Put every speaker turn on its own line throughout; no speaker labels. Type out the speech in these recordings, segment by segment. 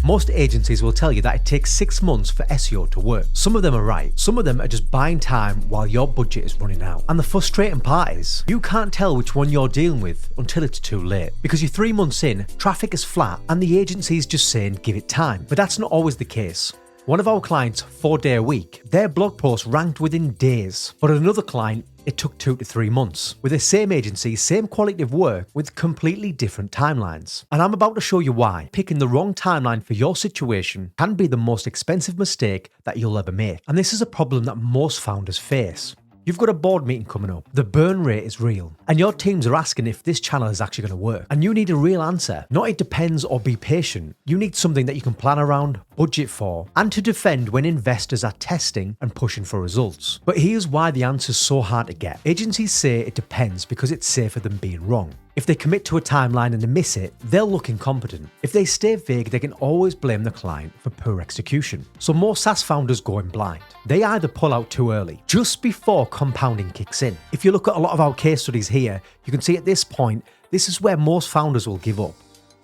Most agencies will tell you that it takes 6 months for SEO to work. Some of them are right. Some of them are just buying time while your budget is running out. And the frustrating part is, you can't tell which one you're dealing with until it's too late. Because you're 3 months in, traffic is flat, and the agency is just saying give it time. But that's not always the case. One of our clients, 4-day a week, their blog post ranked within days. But another client, it took 2 to 3 months. With the same agency, same quality of work, with completely different timelines. And I'm about to show you why picking the wrong timeline for your situation can be the most expensive mistake that you'll ever make. And this is a problem that most founders face. You've got a board meeting coming up. The burn rate is real. And your teams are asking if this channel is actually going to work. And you need a real answer. Not it depends or be patient. You need something that you can plan around, budget for, and to defend when investors are testing and pushing for results. But here's why the answer is so hard to get. Agencies say it depends because it's safer than being wrong. If they commit to a timeline and they miss it, they'll look incompetent. If they stay vague, they can always blame the client for poor execution. So more SaaS founders go in blind. They either pull out too early, just before compounding kicks in. If you look at a lot of our case studies here, you can see at this point, this is where most founders will give up.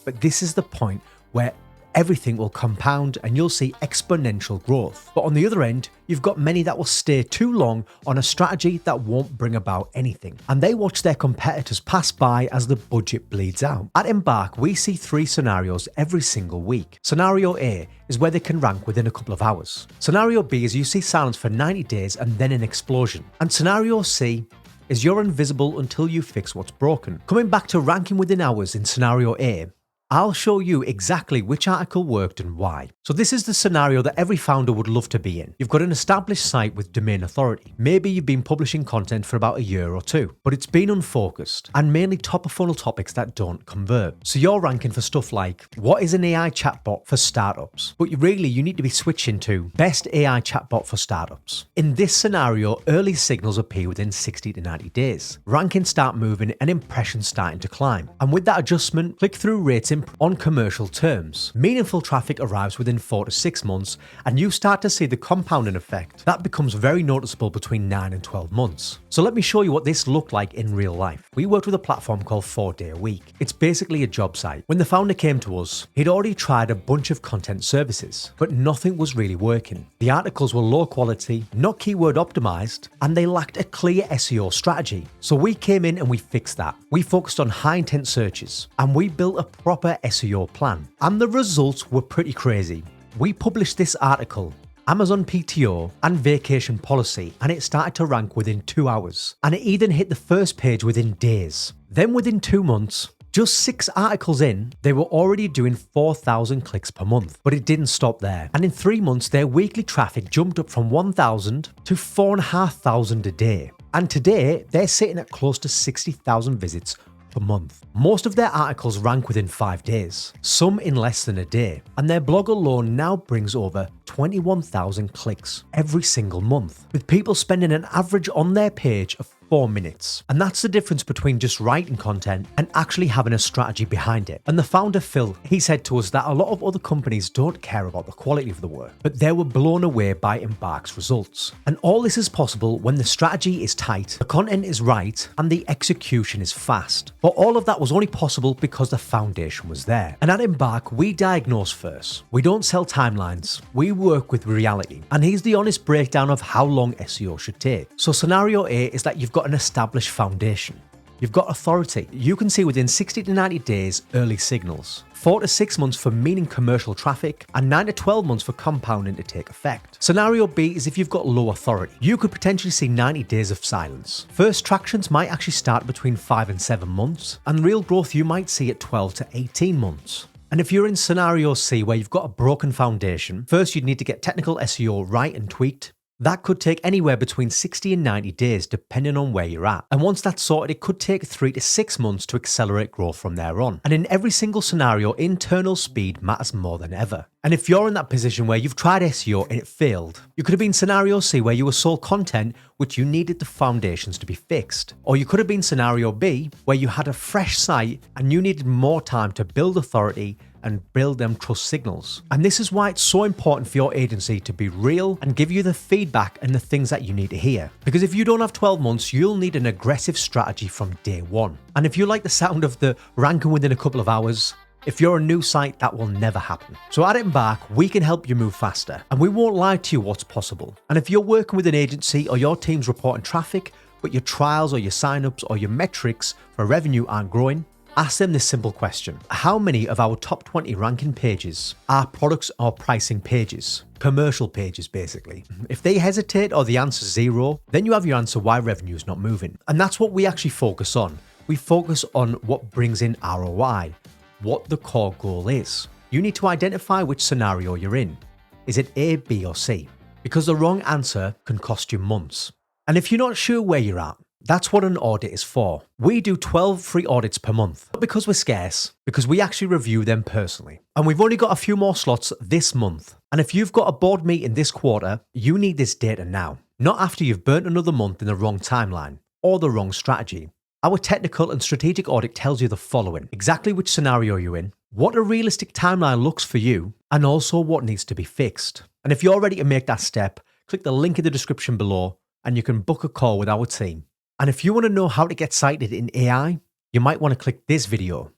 But this is the point where everything will compound and you'll see exponential growth. But on the other end, you've got many that will stay too long on a strategy that won't bring about anything. And they watch their competitors pass by as the budget bleeds out. At Embarque, we see 3 scenarios every single week. Scenario A is where they can rank within a couple of hours. Scenario B is you see silence for 90 days and then an explosion. And Scenario C is you're invisible until you fix what's broken. Coming back to ranking within hours in Scenario A, I'll show you exactly which article worked and why. So this is the scenario that every founder would love to be in. You've got an established site with domain authority. Maybe you've been publishing content for about a year or 2, but it's been unfocused and mainly top of funnel topics that don't convert. So you're ranking for stuff like, what is an AI chatbot for startups? But you need to be switching to best AI chatbot for startups. In this scenario, early signals appear within 60 to 90 days. Rankings start moving and impressions starting to climb. And with that adjustment, click-through rates on commercial terms. Meaningful traffic arrives within 4 to 6 months, and you start to see the compounding effect. That becomes very noticeable between 9 and 12 months. So let me show you what this looked like in real life. We worked with a platform called 4-day a week. It's basically a job site. When the founder came to us, he'd already tried a bunch of content services, but nothing was really working. The articles were low quality, not keyword optimized, and they lacked a clear SEO strategy. So we came in and we fixed that. We focused on high intent searches, and we built a proper SEO plan. And the results were pretty crazy. We published this article, Amazon PTO and vacation policy, and it started to rank within 2 hours. And it even hit the first page within days. Then within 2 months, just 6 articles in, they were already doing 4,000 clicks per month. But it didn't stop there. And in 3 months, their weekly traffic jumped up from 1,000 to 4,500 a day. And today, they're sitting at close to 60,000 visits per month. Most of their articles rank within 5 days, some in less than a day, and their blog alone now brings over 21,000 clicks every single month, with people spending an average on their page of 4 minutes. And that's the difference between just writing content and actually having a strategy behind it. And the founder, Phil, he said to us that a lot of other companies don't care about the quality of the work, but they were blown away by Embarque's results. And all this is possible when the strategy is tight, the content is right, and the execution is fast. But all of that was only possible because the foundation was there. And at Embarque, we diagnose first. We don't sell timelines. We work with reality. And here's the honest breakdown of how long SEO should take. So scenario A is that you've got an established foundation. You've got authority. You can see within 60 to 90 days early signals, 4 to 6 months for meaning commercial traffic, and 9 to 12 months for compounding to take effect. Scenario B is if you've got low authority. You could potentially see 90 days of silence. First tractions might actually start between 5 and 7 months, and real growth you might see at 12 to 18 months. And if you're in scenario C where you've got a broken foundation, first you'd need to get technical SEO right and tweaked. That could take anywhere between 60 and 90 days depending on where you're at. And once that's sorted, it could take 3 to 6 months to accelerate growth from there on. And in every single scenario, internal speed matters more than ever. And if you're in that position where you've tried SEO and it failed, you could have been scenario C where you were sold content which you needed the foundations to be fixed. Or you could have been scenario B where you had a fresh site and you needed more time to build authority and build them trust signals. And this is why it's so important for your agency to be real and give you the feedback and the things that you need to hear. Because if you don't have 12 months, you'll need an aggressive strategy from day one. And if you like the sound of the ranking within a couple of hours, If you're a new site, that will never happen. So at Embarque, we can help you move faster, and we won't lie to you what's possible. And if you're working with an agency or your team's reporting traffic, but your trials or your signups or your metrics for revenue aren't growing, ask them this simple question. How many of our top 20 ranking pages are products or pricing pages? Commercial pages, basically. If they hesitate or the answer's 0, then you have your answer why revenue's not moving. And that's what we actually focus on. We focus on what brings in ROI, what the core goal is. You need to identify which scenario you're in. Is it A, B, or C? Because the wrong answer can cost you months. And if you're not sure where you're at, that's what an audit is for. We do 12 free audits per month. Not because we're scarce, because we actually review them personally. And we've only got a few more slots this month. And if you've got a board meeting this quarter, you need this data now, not after you've burnt another month in the wrong timeline or the wrong strategy. Our technical and strategic audit tells you the following: exactly which scenario you're in, what a realistic timeline looks for you, and also what needs to be fixed. And if you're ready to make that step, click the link in the description below and you can book a call with our team. And if you want to know how to get cited in AI, you might want to click this video.